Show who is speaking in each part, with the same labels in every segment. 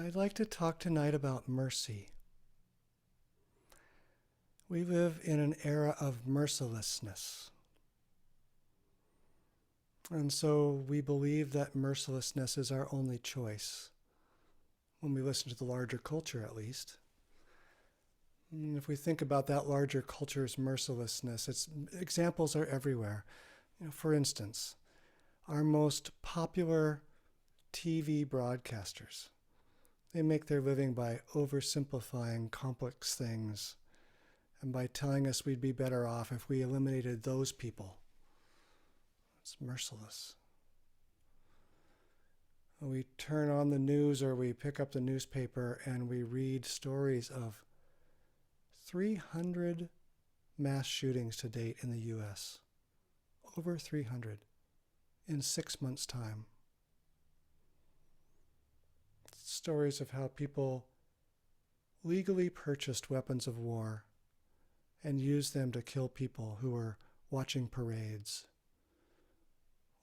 Speaker 1: I'd like to talk tonight about mercy. We live in an era of mercilessness. And so we believe that mercilessness is our only choice, when we listen to the larger culture at least. And if we think about that larger culture's mercilessness, examples are everywhere. For instance, our most popular TV broadcasters, they make their living by oversimplifying complex things and by telling us we'd be better off if we eliminated those people. It's merciless. We turn on the news or we pick up the newspaper and we read stories of 300 mass shootings to date in the U.S. Over 300 in 6 months' time. Stories of how people legally purchased weapons of war and used them to kill people who were watching parades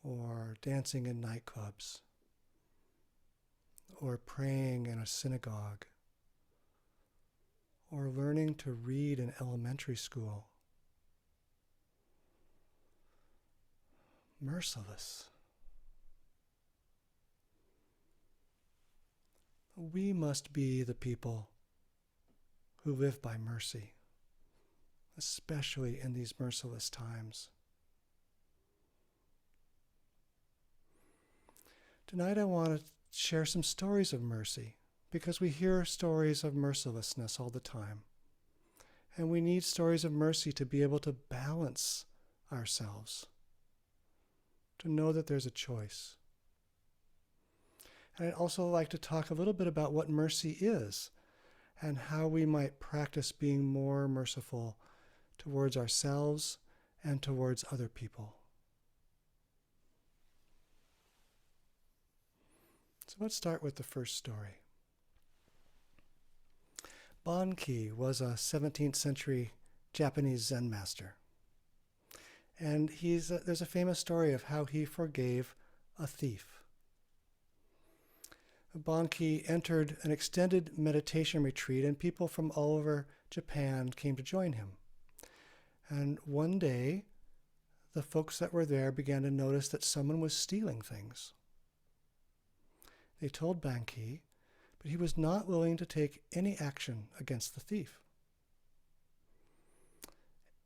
Speaker 1: or dancing in nightclubs or praying in a synagogue or learning to read in elementary school. Merciless. We must be the people who live by mercy, especially in these merciless times. Tonight I want to share some stories of mercy, because we hear stories of mercilessness all the time. And we need stories of mercy to be able to balance ourselves, to know that there's a choice. And I'd also like to talk a little bit about what mercy is and how we might practice being more merciful towards ourselves and towards other people. So let's start with the first story. Banki was a 17th century Japanese Zen master. And there's a famous story of how he forgave a thief. Banki entered an extended meditation retreat, and people from all over Japan came to join him. And one day, the folks that were there began to notice that someone was stealing things. They told Banki, but he was not willing to take any action against the thief.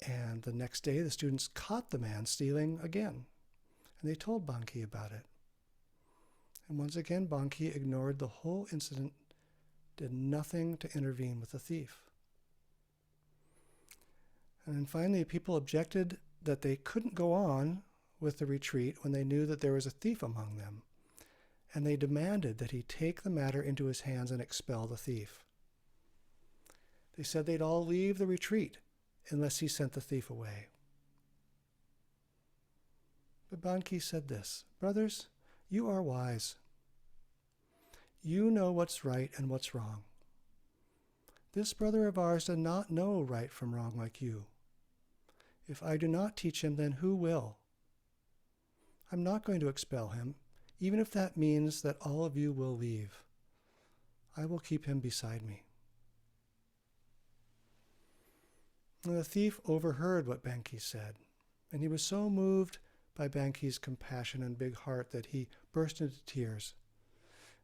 Speaker 1: And the next day, the students caught the man stealing again, and they told Banki about it. And once again, Banki ignored the whole incident, did nothing to intervene with the thief. And then finally, people objected that they couldn't go on with the retreat when they knew that there was a thief among them. And they demanded that he take the matter into his hands and expel the thief. They said they'd all leave the retreat unless he sent the thief away. But Banki said this, "Brothers, you are wise. You know what's right and what's wrong. This brother of ours does not know right from wrong like you. If I do not teach him, then who will? I'm not going to expel him, even if that means that all of you will leave. I will keep him beside me." And the thief overheard what Banki said, and he was so moved by Banki's compassion and big heart that he burst into tears,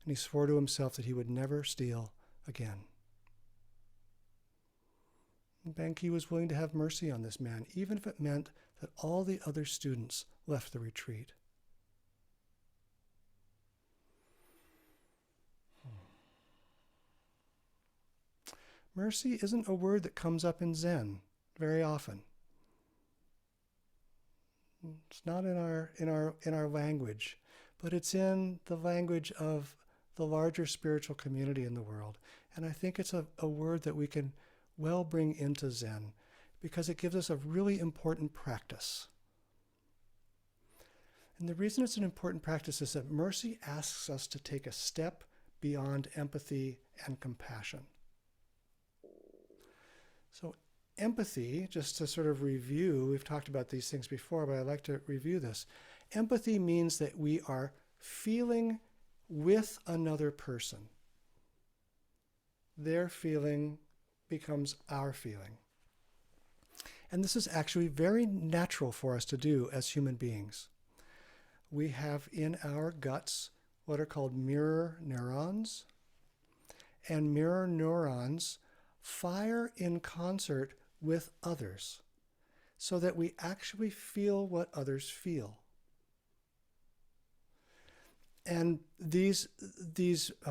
Speaker 1: and he swore to himself that he would never steal again. And Banki was willing to have mercy on this man, even if it meant that all the other students left the retreat. Mercy isn't a word that comes up in Zen very often. It's not in our language, but it's in the language of the larger spiritual community in the world. And I think it's a word that we can well bring into Zen because it gives us a really important practice. And the reason it's an important practice is that mercy asks us to take a step beyond empathy and compassion. So empathy, just to sort of review, we've talked about these things before, but I'd like to review this. Empathy means that we are feeling with another person their feeling becomes our feeling. And this is actually very natural for us to do as human beings. We have in our guts what are called mirror neurons. And mirror neurons fire in concert with others so that we actually feel what others feel. And these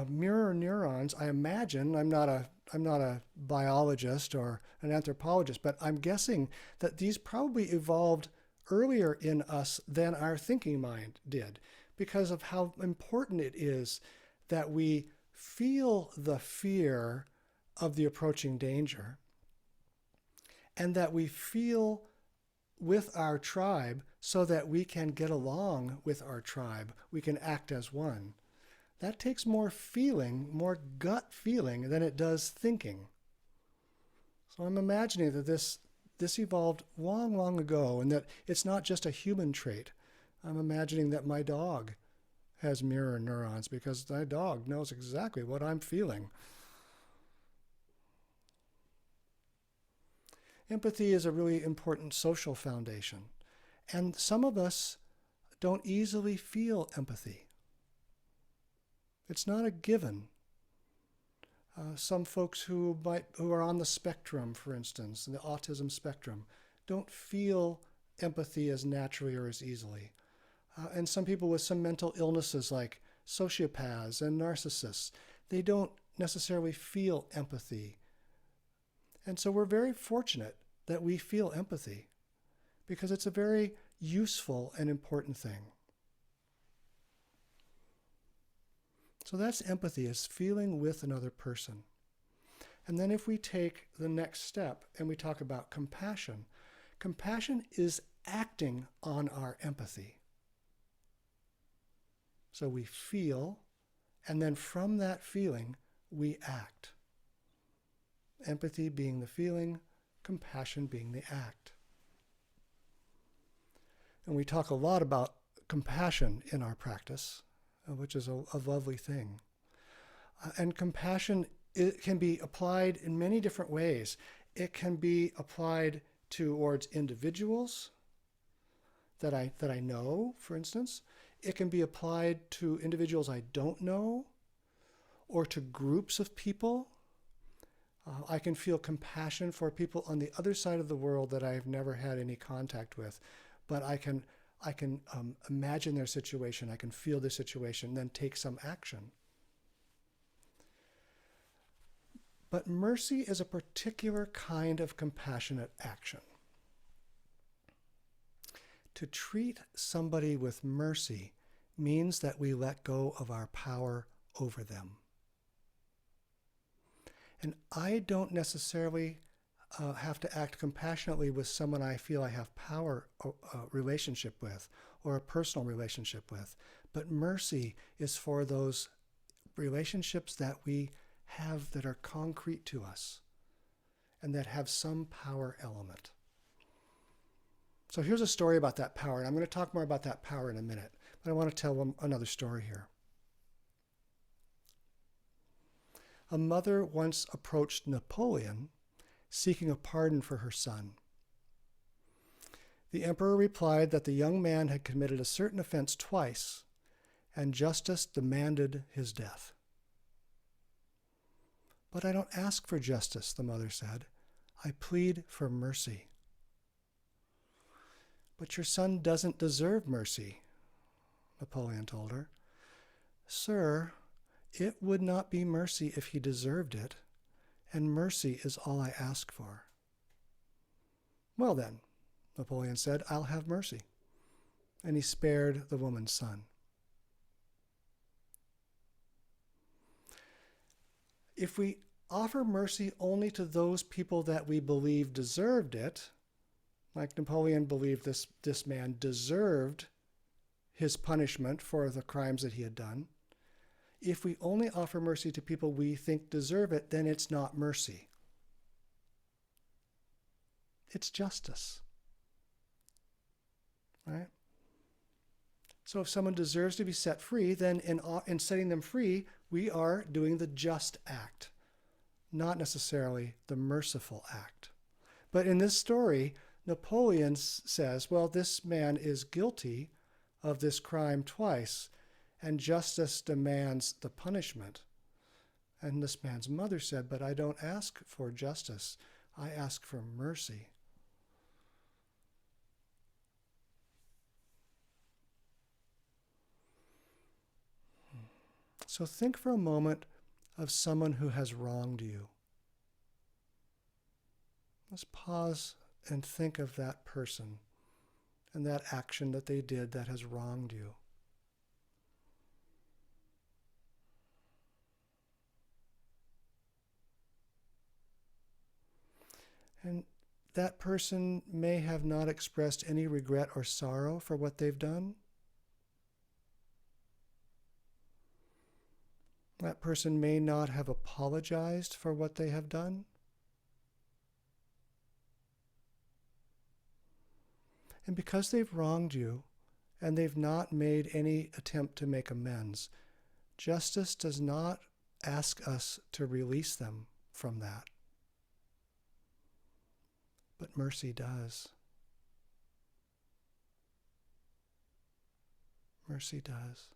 Speaker 1: mirror neurons, I imagine, I'm not a biologist or an anthropologist, but I'm guessing that these probably evolved earlier in us than our thinking mind did, because of how important it is that we feel the fear of the approaching danger, and that we feel with our tribe so that we can get along with our tribe. We can act as one. That takes more feeling, more gut feeling than it does thinking. So I'm imagining that this evolved long, long ago, and that it's not just a human trait. I'm imagining that my dog has mirror neurons because my dog knows exactly what I'm feeling. Empathy is a really important social foundation. And some of us don't easily feel empathy. It's not a given. Some folks who are on the spectrum, for instance, the autism spectrum, don't feel empathy as naturally or as easily. And some people with some mental illnesses like sociopaths and narcissists, they don't necessarily feel empathy. And so we're very fortunate that we feel empathy because it's a very useful and important thing. So that's empathy, is feeling with another person. And then if we take the next step and we talk about compassion, compassion is acting on our empathy. So we feel, and then from that feeling, we act. Empathy being the feeling, compassion being the act. And we talk a lot about compassion in our practice, which is a lovely thing. And compassion, it can be applied in many different ways. It can be applied towards individuals that I know, for instance. It can be applied to individuals I don't know, or to groups of people. I can feel compassion for people on the other side of the world that I've never had any contact with, but I can imagine their situation, I can feel their situation, then take some action. But mercy is a particular kind of compassionate action. To treat somebody with mercy means that we let go of our power over them. And I don't necessarily have to act compassionately with someone I feel I have power relationship with or a personal relationship with. But mercy is for those relationships that we have that are concrete to us and that have some power element. So here's a story about that power, and I'm going to talk more about that power in a minute, but I want to tell another story here. A mother once approached Napoleon seeking a pardon for her son. The emperor replied that the young man had committed a certain offense twice, and justice demanded his death. But I don't ask for justice, the mother said. I plead for mercy. But your son doesn't deserve mercy, Napoleon told her. Sir, it would not be mercy if he deserved it, and mercy is all I ask for. Well then, Napoleon said, I'll have mercy. And he spared the woman's son. If we offer mercy only to those people that we believe deserved it, like Napoleon believed this man deserved his punishment for the crimes that he had done, if we only offer mercy to people we think deserve it, then it's not mercy. It's justice. Right? So if someone deserves to be set free, then in setting them free, we are doing the just act not necessarily the merciful act. But in this story, Napoleon says, well, this man is guilty of this crime twice, and justice demands the punishment. And this man's mother said, but I don't ask for justice. I ask for mercy. So think for a moment of someone who has wronged you. Let's pause and think of that person and that action that they did that has wronged you. And that person may have not expressed any regret or sorrow for what they've done. That person may not have apologized for what they have done. And because they've wronged you and they've not made any attempt to make amends, justice does not ask us to release them from that. But mercy does. Mercy does.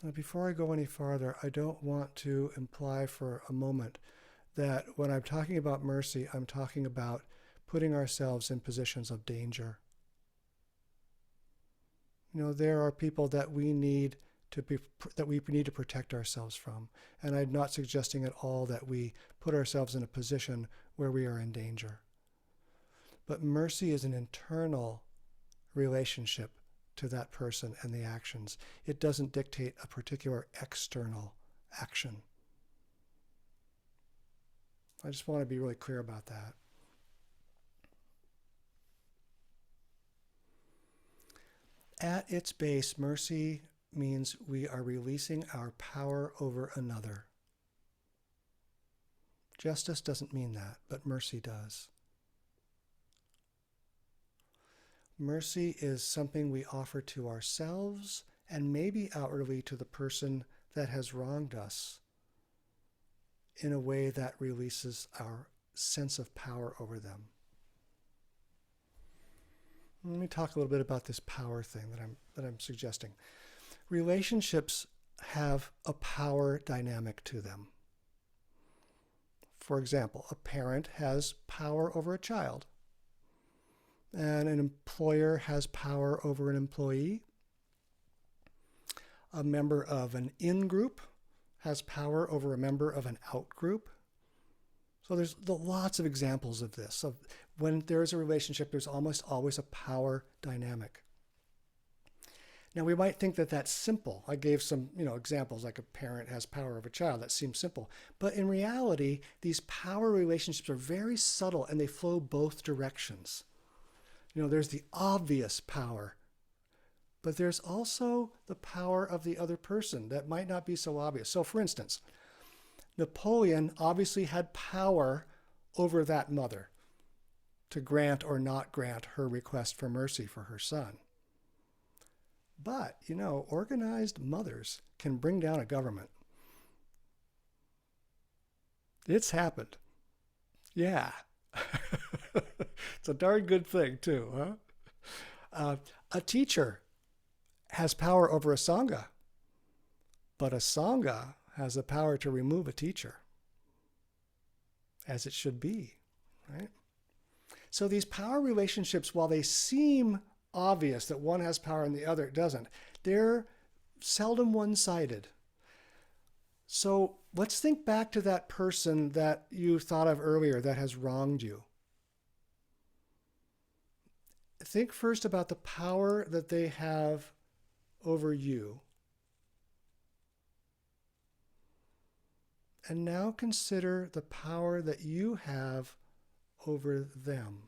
Speaker 1: Now, before I go any farther, I don't want to imply for a moment that when I'm talking about mercy, I'm talking about putting ourselves in positions of danger. You know, there are people that we need to protect ourselves from, and I'm not suggesting at all that we put ourselves in a position where we are in danger. But mercy is an internal relationship to that person and the actions. It doesn't dictate a particular external action. I just want to be really clear about that. At its base, mercy means we are releasing our power over another. Justice doesn't mean that, but mercy does. Mercy is something we offer to ourselves and maybe outwardly to the person that has wronged us in a way that releases our sense of power over them. Let me talk a little bit about this power thing that I'm suggesting. Relationships have a power dynamic to them. For example, a parent has power over a child, and an employer has power over an employee. A member of an in-group has power over a member of an out-group. So there's lots of examples of this. So when there is a relationship, there's almost always a power dynamic. Now we might think that that's simple. I gave some, examples like a parent has power over a child. That seems simple. But in reality, these power relationships are very subtle and they flow both directions. There's the obvious power, but there's also the power of the other person that might not be so obvious. So for instance, Napoleon obviously had power over that mother to grant or not grant her request for mercy for her son. But, organized mothers can bring down a government. It's happened. Yeah. It's a darn good thing, too, huh? A teacher has power over a sangha, but a sangha has the power to remove a teacher, as it should be, right? So these power relationships, while they seem obvious that one has power and the other doesn't, they're seldom one-sided. So let's think back to that person that you thought of earlier that has wronged you. Think first about the power that they have over you. And now consider the power that you have over them.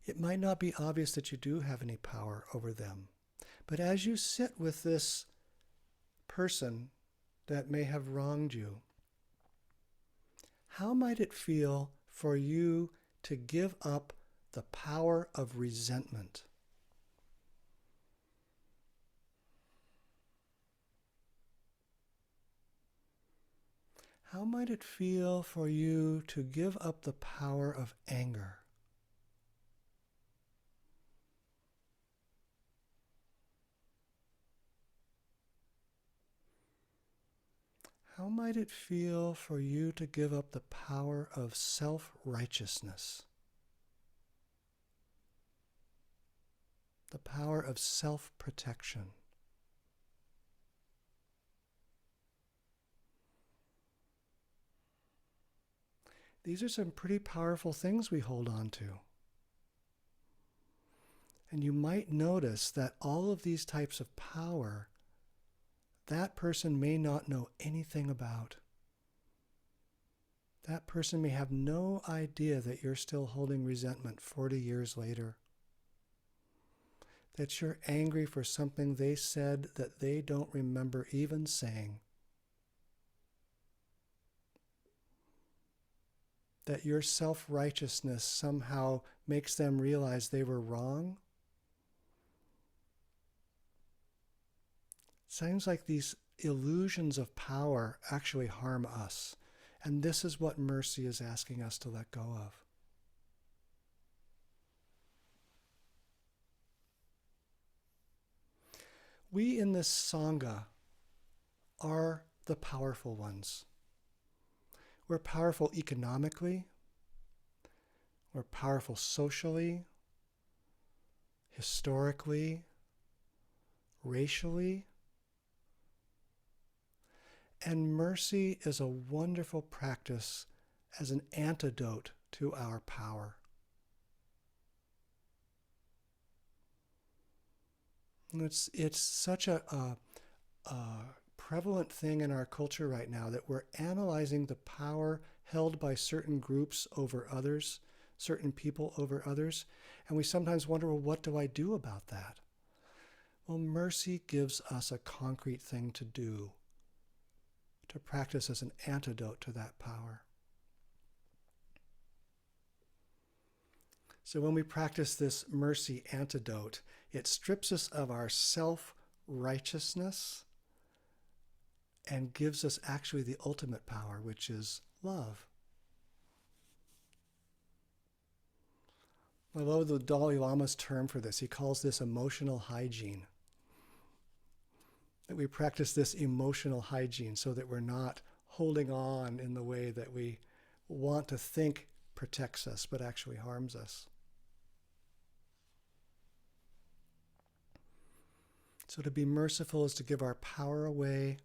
Speaker 1: It might not be obvious that you do have any power over them, But as you sit with this person that may have wronged you, how might it feel for you to give up the power of resentment? How might it feel for you to give up the power of anger? How might it feel for you to give up the power of self-righteousness? The power of self-protection? These are some pretty powerful things we hold on to. And you might notice that all of these types of power, that person may not know anything about. That person may have no idea that you're still holding resentment 40 years later. That you're angry for something they said that they don't remember even saying. That your self-righteousness somehow makes them realize they were wrong. Sounds like these illusions of power actually harm us. And this is what mercy is asking us to let go of. We in this Sangha are the powerful ones. We're powerful economically. We're powerful socially, historically, racially. And mercy is a wonderful practice as an antidote to our power. And it's such a prevalent thing in our culture right now that we're analyzing the power held by certain groups over others, certain people over others, and we sometimes wonder, well, what do I do about that? Well, mercy gives us a concrete thing to do, to practice as an antidote to that power. So when we practice this mercy antidote, it strips us of our self-righteousness and gives us actually the ultimate power, which is love. I love the Dalai Lama's term for this. He calls this emotional hygiene. That we practice this emotional hygiene so that we're not holding on in the way that we want to think protects us, but actually harms us. So to be merciful is to give our power away,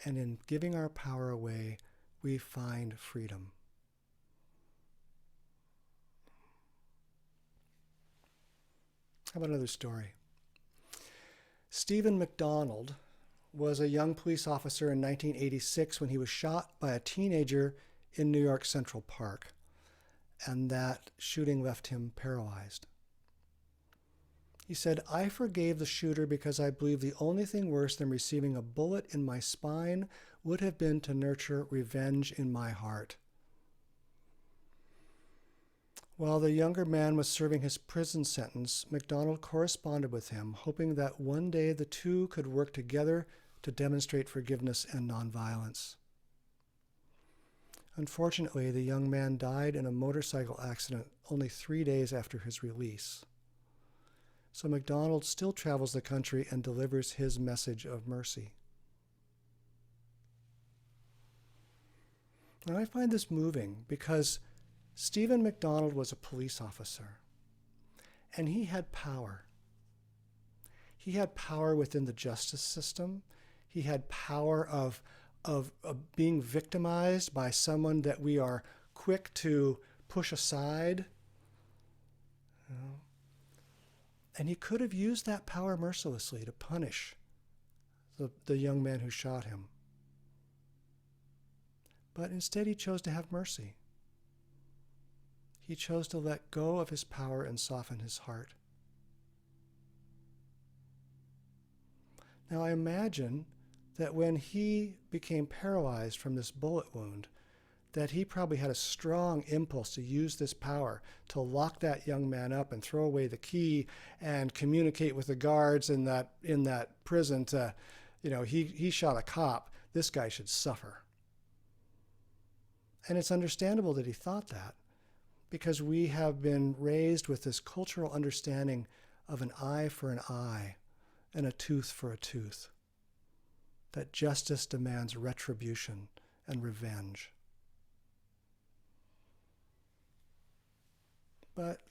Speaker 1: and in giving our power away, we find freedom. How about another story? Stephen McDonald was a young police officer in 1986 when he was shot by a teenager in New York Central Park, and that shooting left him paralyzed. He said, "I forgave the shooter because I believe the only thing worse than receiving a bullet in my spine would have been to nurture revenge in my heart." While the younger man was serving his prison sentence, MacDonald corresponded with him, hoping that one day the two could work together to demonstrate forgiveness and nonviolence. Unfortunately, the young man died in a motorcycle accident only 3 days after his release. So MacDonald still travels the country and delivers his message of mercy. And I find this moving because Stephen MacDonald was a police officer, and he had power. He had power within the justice system. He had power of being victimized by someone that we are quick to push aside. You know? And he could have used that power mercilessly to punish the young man who shot him. But instead he chose to have mercy. He chose to let go of his power and soften his heart. Now I imagine that when he became paralyzed from this bullet wound, that he probably had a strong impulse to use this power to lock that young man up and throw away the key and communicate with the guards in that prison to, he shot a cop. This guy should suffer. And it's understandable that he thought that, because we have been raised with this cultural understanding of an eye for an eye and a tooth for a tooth, that justice demands retribution and revenge. But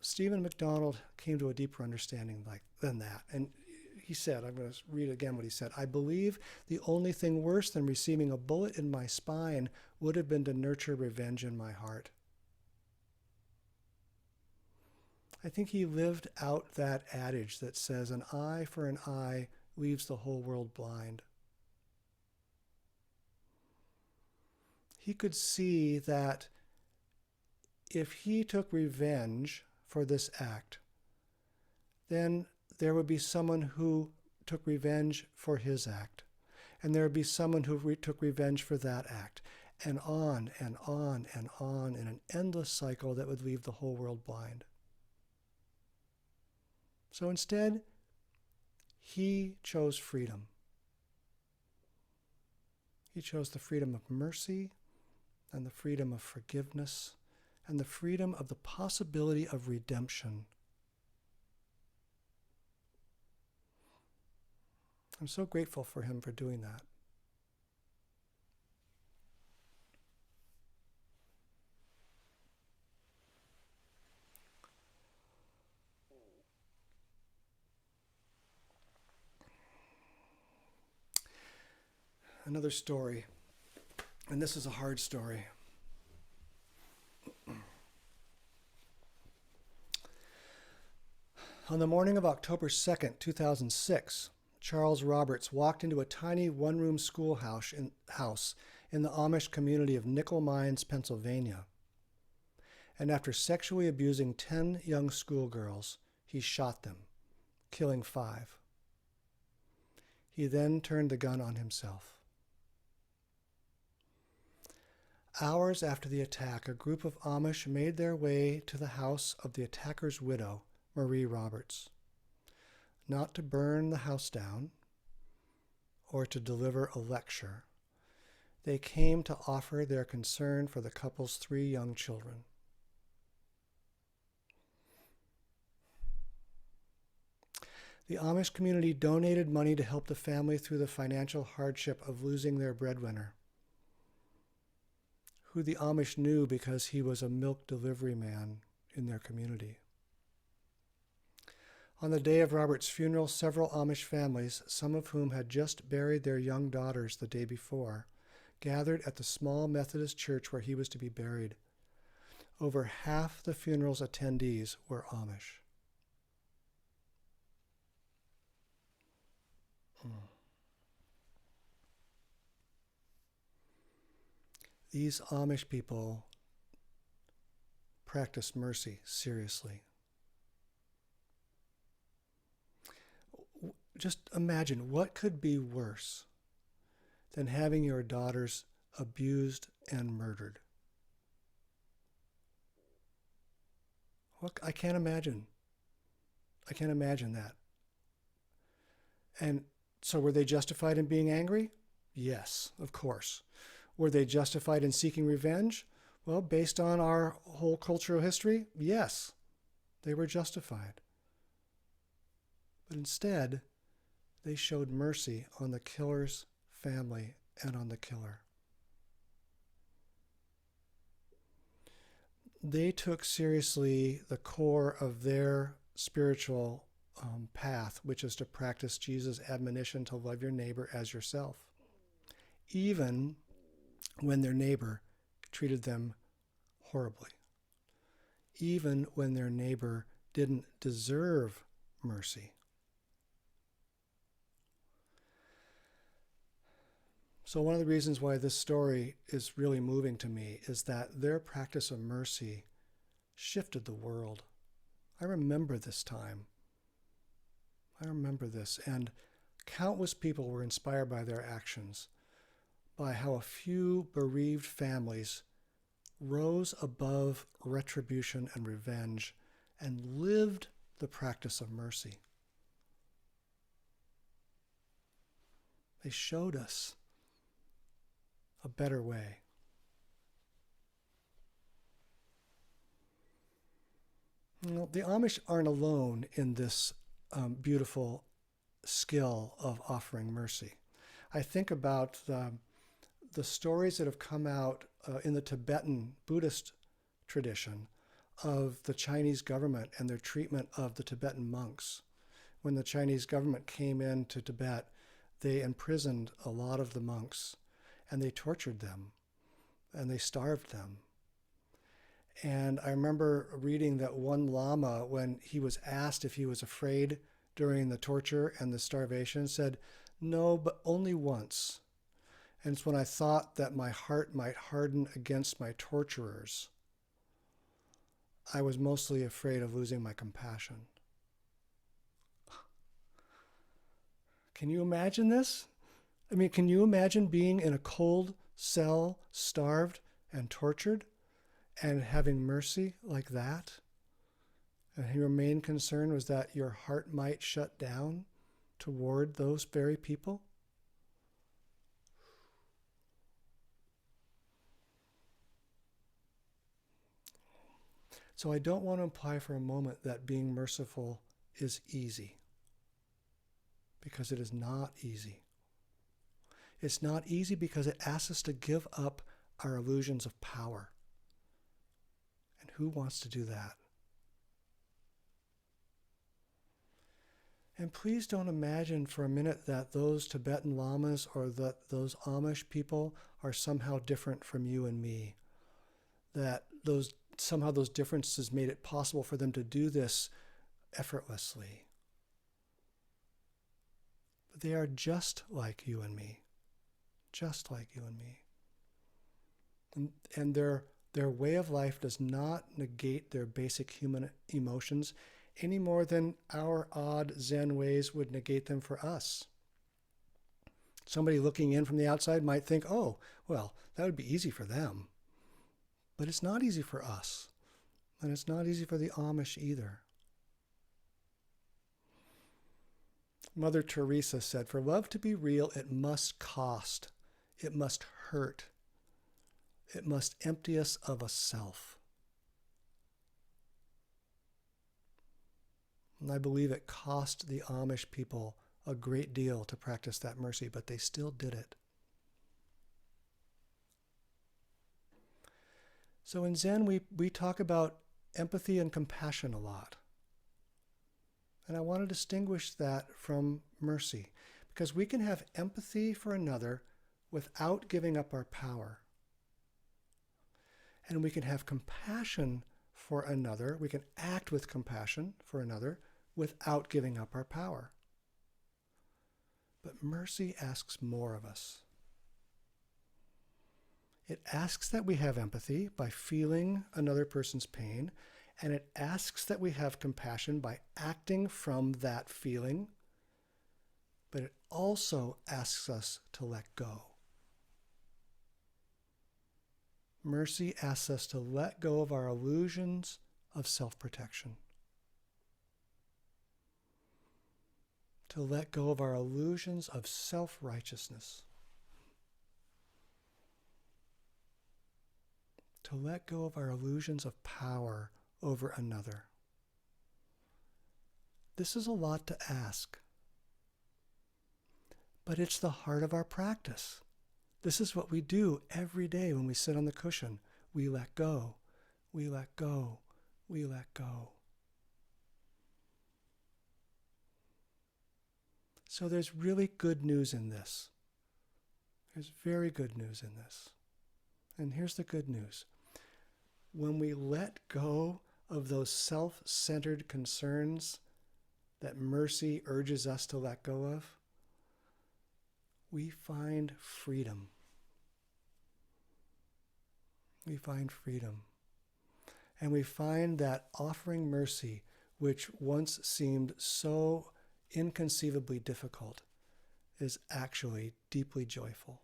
Speaker 1: Stephen MacDonald came to a deeper understanding than that. And he said, I'm going to read again what he said, "I believe the only thing worse than receiving a bullet in my spine would have been to nurture revenge in my heart." I think he lived out that adage that says, an eye for an eye leaves the whole world blind. He could see that if he took revenge for this act, then there would be someone who took revenge for his act. And there would be someone who took revenge for that act. And on and on and on in an endless cycle that would leave the whole world blind. So instead, he chose freedom. He chose the freedom of mercy and the freedom of forgiveness and the freedom of the possibility of redemption. I'm so grateful for him for doing that. Another story, and this is a hard story. On the morning of October 2nd, 2006, Charles Roberts walked into a tiny one-room schoolhouse in the Amish community of Nickel Mines, Pennsylvania. And after sexually abusing 10 young schoolgirls, he shot them, killing 5. He then turned the gun on himself. Hours after the attack, a group of Amish made their way to the house of the attacker's widow, Marie Roberts, not to burn the house down or to deliver a lecture. They came to offer their concern for the couple's 3 young children. The Amish community donated money to help the family through the financial hardship of losing their breadwinner, who the Amish knew because he was a milk delivery man in their community. On the day of Robert's funeral, several Amish families, some of whom had just buried their young daughters the day before, gathered at the small Methodist church where he was to be buried. Over half the funeral's attendees were Amish. These Amish people practice mercy seriously. Just imagine, what could be worse than having your daughters abused and murdered? I can't imagine. I can't imagine that. And so were they justified in being angry? Yes, of course. Were they justified in seeking revenge? Well, based on our whole cultural history, yes, they were justified. But instead, they showed mercy on the killer's family and on the killer. They took seriously the core of their spiritual path, which is to practice Jesus' admonition to love your neighbor as yourself, even when their neighbor treated them horribly, even when their neighbor didn't deserve mercy. So one of the reasons why this story is really moving to me is that their practice of mercy shifted the world. I remember this time. I remember this, and Countless people were inspired by their actions, by how a few bereaved families rose above retribution and revenge and lived the practice of mercy. They showed us a better way. The Amish aren't alone in this beautiful skill of offering mercy. I think about the stories that have come out in the Tibetan Buddhist tradition of the Chinese government and their treatment of the Tibetan monks. When the Chinese government came into Tibet, they imprisoned a lot of the monks and they tortured them and they starved them. And I remember reading that one Lama, when he was asked if he was afraid during the torture and the starvation, said, "No, but only once. And it's when I thought that my heart might harden against my torturers. I was mostly afraid of losing my compassion." Can you imagine this? I mean, can you imagine being in a cold cell, starved and tortured, and having mercy like that? And your main concern was that your heart might shut down toward those very people? So I don't want to imply for a moment that being merciful is easy, because it is not easy. It's not easy because it asks us to give up our illusions of power. And who wants to do that? And please don't imagine for a minute that those Tibetan lamas or that those Amish people are somehow different from you and me. That somehow those differences made it possible for them to do this effortlessly. But they are just like you and me. Just like you and me. And their way of life does not negate their basic human emotions any more than our odd Zen ways would negate them for us. Somebody looking in from the outside might think, oh, well, that would be easy for them. But it's not easy for us. And it's not easy for the Amish either. Mother Teresa said, "For love to be real, it must cost. It must hurt. It must empty us of a self." And I believe it cost the Amish people a great deal to practice that mercy, but they still did it. So in Zen, we talk about empathy and compassion a lot. And I want to distinguish that from mercy, because we can have empathy for another without giving up our power. And we can have compassion for another, we can act with compassion for another without giving up our power. But mercy asks more of us. It asks that we have empathy by feeling another person's pain, and it asks that we have compassion by acting from that feeling, but it also asks us to let go. Mercy asks us to let go of our illusions of self-protection, to let go of our illusions of self-righteousness, to let go of our illusions of power over another. This is a lot to ask, but it's the heart of our practice. This is what we do every day when we sit on the cushion. We let go, we let go, we let go. So there's really good news in this. There's very good news in this. And here's the good news. When we let go of those self-centered concerns that mercy urges us to let go of, we find freedom. We find freedom. And we find that offering mercy, which once seemed so inconceivably difficult, is actually deeply joyful.